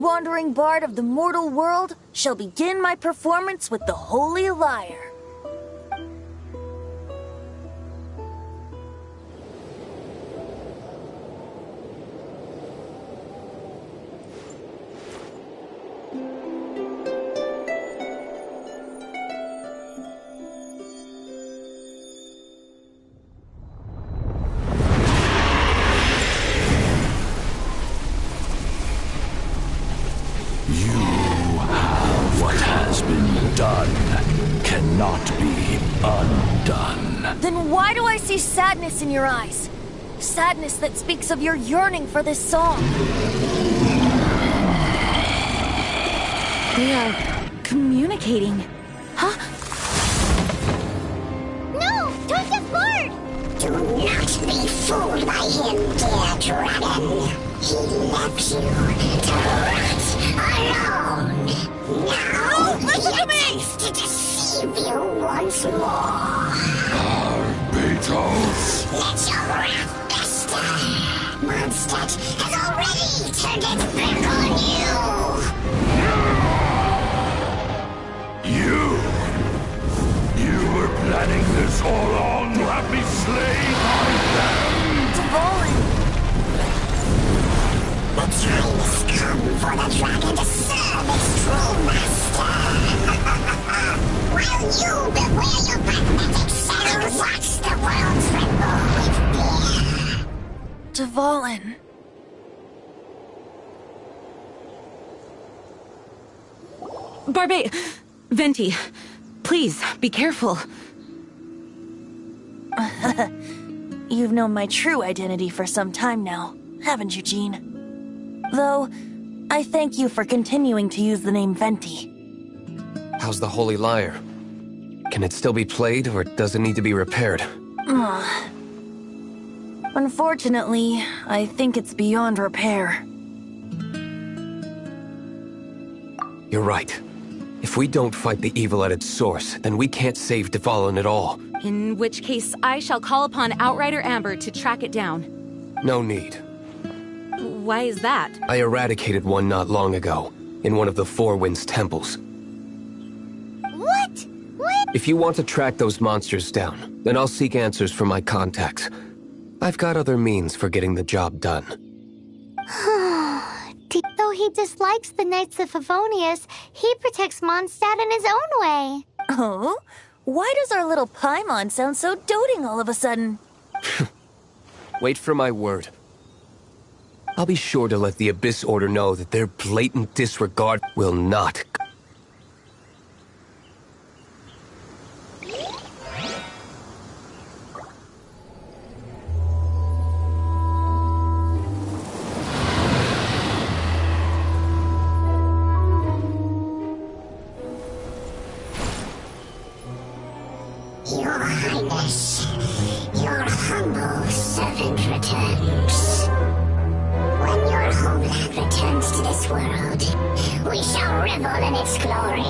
wandering bard of the mortal world, shall begin my performance with the Holy Lyre. Then why do I see sadness in your eyes? Sadness that speaks of your yearning for this song. They are communicating. Huh? No! Tosa's Bard! Do not be fooled by him, dear dragon. He left you to rot alone. Now listen to me! he attempts to deceive you once more. Beatles! Let your wrath fester. Mondstadt has already turned its back on You! You were planning this all along to have me slain by them! Dvalin! The time has come for the dragon to serve its true master. While you beware your pathetic shadows, watch the world tremble with fear. Dvalin. Barbe... Venti, please, be careful. You've known my true identity for some time now, haven't you, Jean? Though, I thank you for continuing to use the name Venti. How's the Holy Lyre? Can it still be played, or does it need to be repaired? Unfortunately, I think it's beyond repair. You're right. If we don't fight the evil at its source, then we can't save Dvalin at all. In which case, I shall call upon Outrider Amber to track it down. No need. Why is that? I eradicated one not long ago, in one of the Four Winds temples. What? What? If you want to track those monsters down, then I'll seek answers from my contacts. I've got other means for getting the job done. Though he dislikes the Knights of Favonius, he protects Mondstadt in his own way. Oh? Why does our little Paimon sound so doting all of a sudden? Wait for my word. I'll be sure to let the Abyss Order know that their blatant disregard will not... Your Highness, your humble servant returns. When your homeland returns to this world, we shall revel in its glory.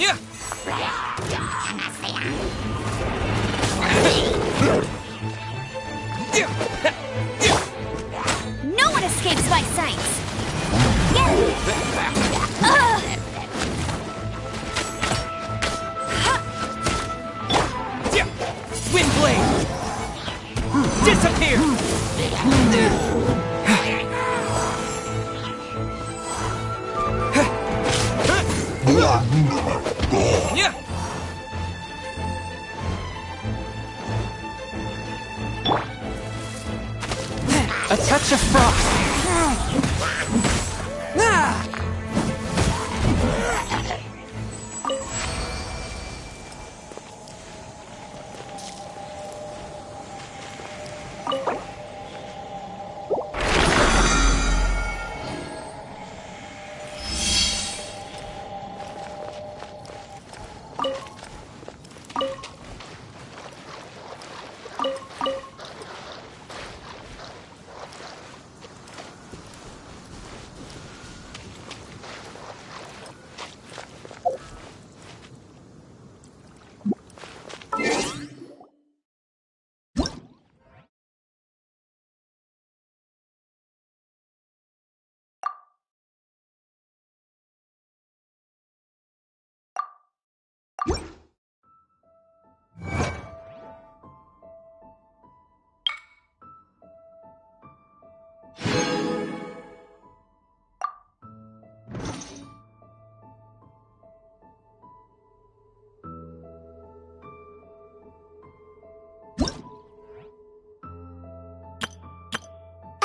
Yeah. No one escapes my sights! Wind blade! Disappear! Yeah. A touch of frost. Ah!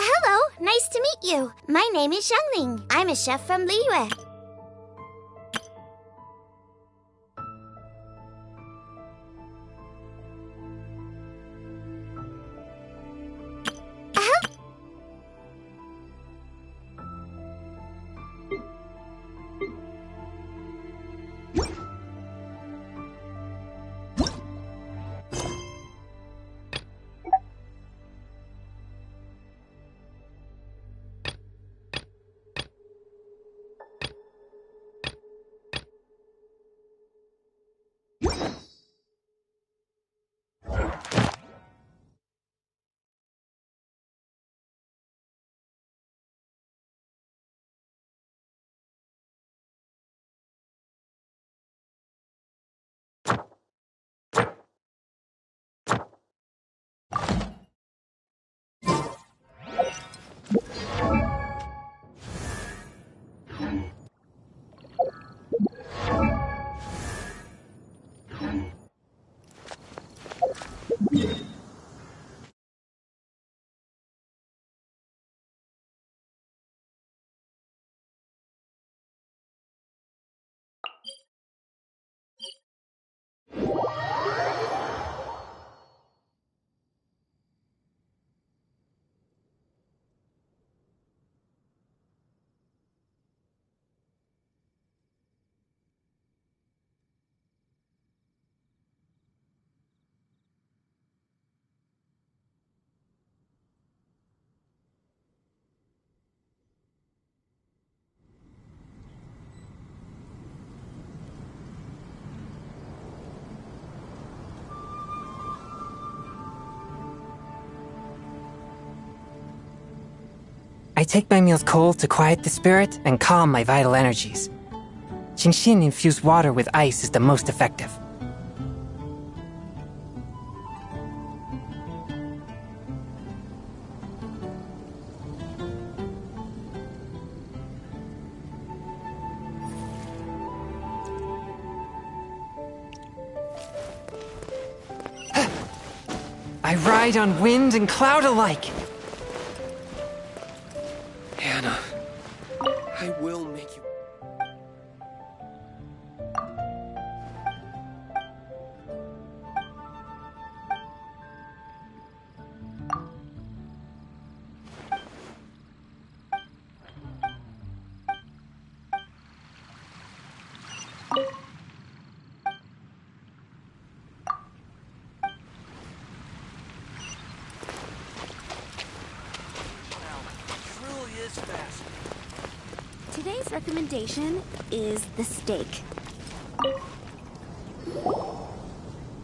Hello, nice to meet you. My name is Xiangling. I'm a chef from Liyue. I take my meals cold to quiet the spirit and calm my vital energies. Genshin infused water with ice is the most effective. I ride on wind and cloud alike. Hannah, I will make you... Today's recommendation is the steak.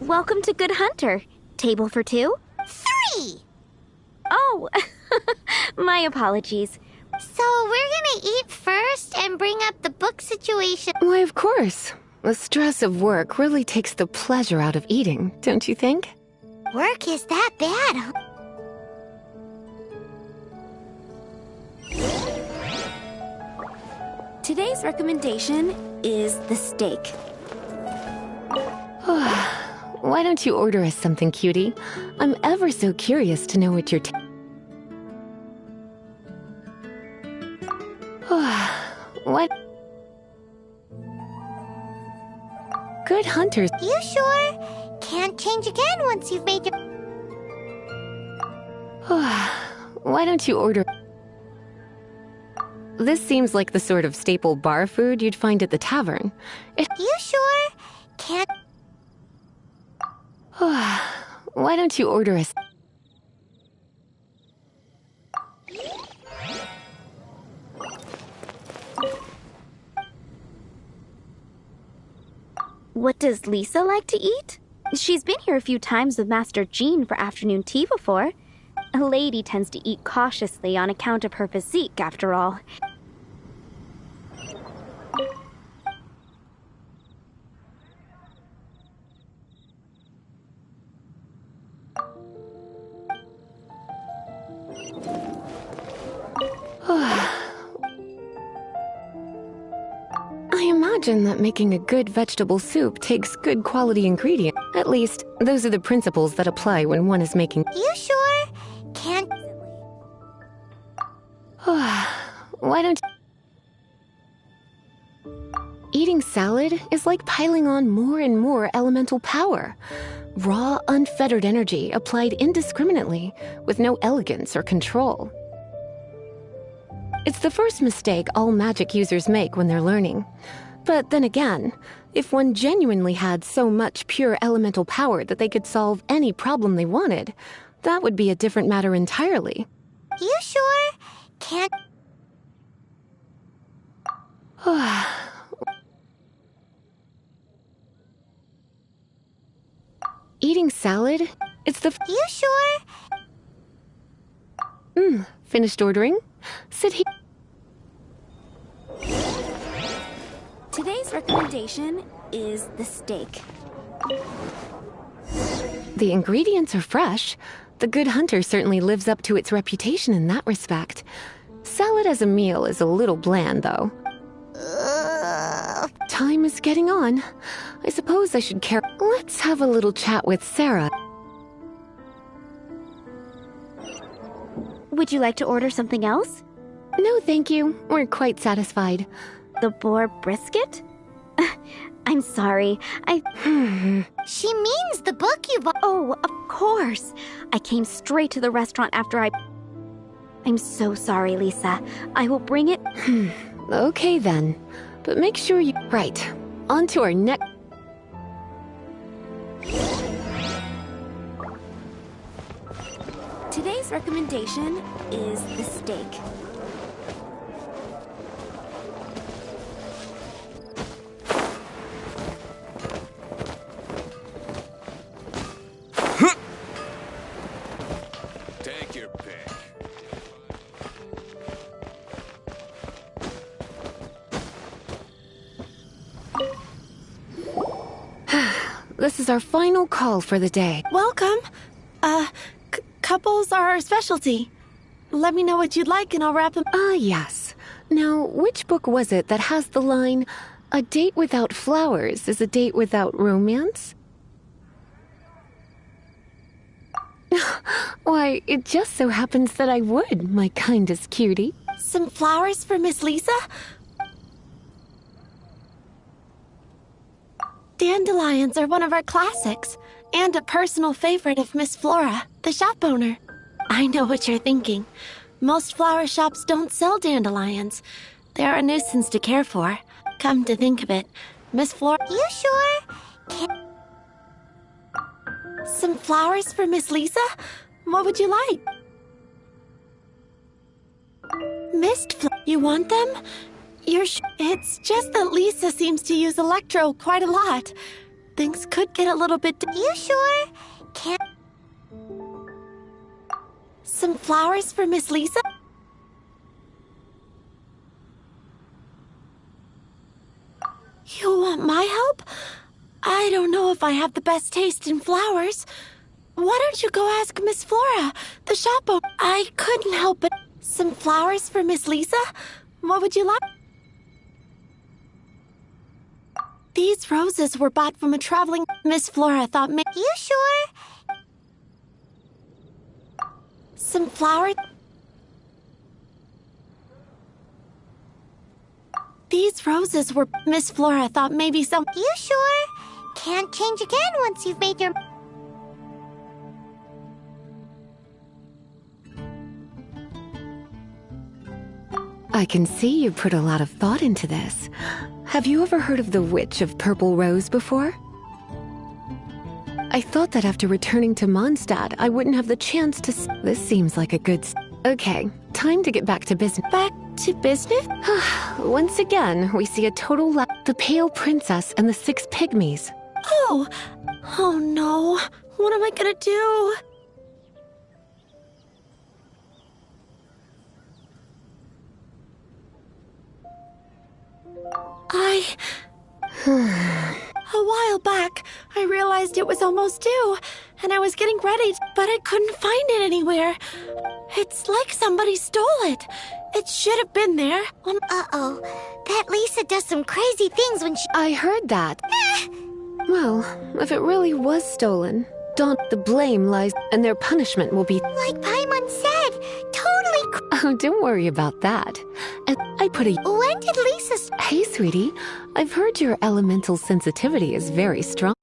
Welcome to Good Hunter. Table for two? 3! Oh, my apologies. So we're gonna eat first and bring up the book situation. Why, of course. The stress of work really takes the pleasure out of eating, don't you think? Work is that bad, huh? Today's recommendation is the steak. Why don't you order us something, cutie? I'm ever so curious to know what you're What? Good hunters. You sure? Can't change again once you've made your... Why don't you order... This seems like the sort of staple bar food you'd find at the tavern. You sure? Can't... Why don't you order us... What does Lisa like to eat? She's been here a few times with Master Jean for afternoon tea before. A lady tends to eat cautiously on account of her physique, after all. I imagine that making a good vegetable soup takes good quality ingredients. At least, those are the principles that apply when one is making... You sure? Can't... Why don't... Eating salad is like piling on more and more elemental power. Raw, unfettered energy applied indiscriminately, with no elegance or control. It's the first mistake all magic users make when they're learning. But then again, if one genuinely had so much pure elemental power that they could solve any problem they wanted, that would be a different matter entirely. You sure? Can't... Eating salad? It's the... You sure? Finished ordering? Sit here. Today's recommendation is the steak. The ingredients are fresh. The Good Hunter certainly lives up to its reputation in that respect. Salad as a meal is a little bland, though. Time is getting on. I suppose I should care. Let's have a little chat with Sarah. Would you like to order something else? No, thank you. We're quite satisfied. The boar brisket? I'm sorry. She means the book you bought. Oh, of course. I came straight to the restaurant after I'm so sorry, Lisa. I will bring it... Okay, then. But make sure you... Right. On to our next... Today's recommendation is the steak. Take your pick. This is our final call for the day. Welcome. Couples are our specialty. Let me know what you'd like and I'll wrap them. Yes. Now, which book was it that has the line, "A date without flowers is a date without romance"? Why, it just so happens that I would, my kindest cutie. Some flowers for Miss Lisa? Dandelions are one of our classics, and a personal favorite of Miss Flora, the shop owner. I know what you're thinking. Most flower shops don't sell dandelions. They're a nuisance to care for. Come to think of it, Miss Flora... You sure? Some flowers for Miss Lisa? What would you like? You want them? It's just that Lisa seems to use Electro quite a lot. things could get a little bit... You sure? Can't... Some flowers for Miss Lisa? You want my help? I don't know if I have the best taste in flowers. Why don't you go ask Miss Flora, the shop owner? I couldn't help it. Some flowers for Miss Lisa? What would you like? These roses were bought from a traveling... Miss Flora thought... You sure? Some flowers... These roses were... Miss Flora thought maybe some... You sure? Can't change again once you've made your... I can see you put a lot of thought into this. Have you ever heard of the Witch of Purple Rose before? I thought that after returning to Mondstadt, I wouldn't have the chance to... This seems like a good... Okay, time to get back to business. Back to business? Once again, we see a total the Pale Princess and the 6 Pygmies. Oh! Oh no! What am I gonna do? A while back, I realized it was almost due, and I was getting ready, but I couldn't find it anywhere. It's like somebody stole it. It should have been there. Uh-oh. That Lisa does some crazy things when she... I heard that. Well, if it really was stolen, the blame lies, and their punishment will be... Like Paimon said, totally... Oh, don't worry about that. And I put a... When did Lisa... Hey, sweetie, I've heard your elemental sensitivity is very strong.